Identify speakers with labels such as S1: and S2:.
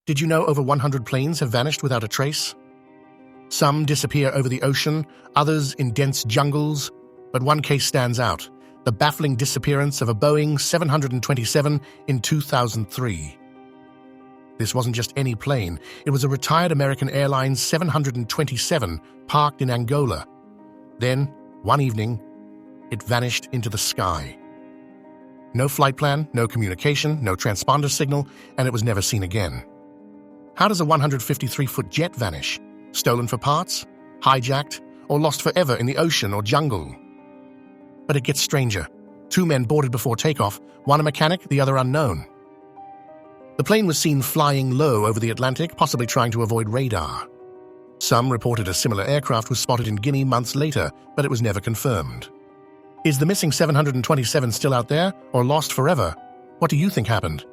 S1: Did you know over 100 planes have vanished without a trace? Some disappear over the ocean, others in dense jungles, but one case stands out: the baffling disappearance of a Boeing 727 in 2003. This wasn't just any plane, it was a retired American Airlines 727 parked in Angola. Then, one evening, it vanished into the sky. No flight plan, no communication, no transponder signal, and it was never seen again. How does a 153-foot jet vanish? Stolen for parts? Hijacked? Or lost forever in the ocean or jungle? But it gets stranger. 2 men boarded before takeoff, one a mechanic, the other unknown. The plane was seen flying low over the Atlantic, possibly trying to avoid radar. Some reported a similar aircraft was spotted in Guinea months later, but it was never confirmed. Is the missing 727 still out there, or lost forever? What do you think happened?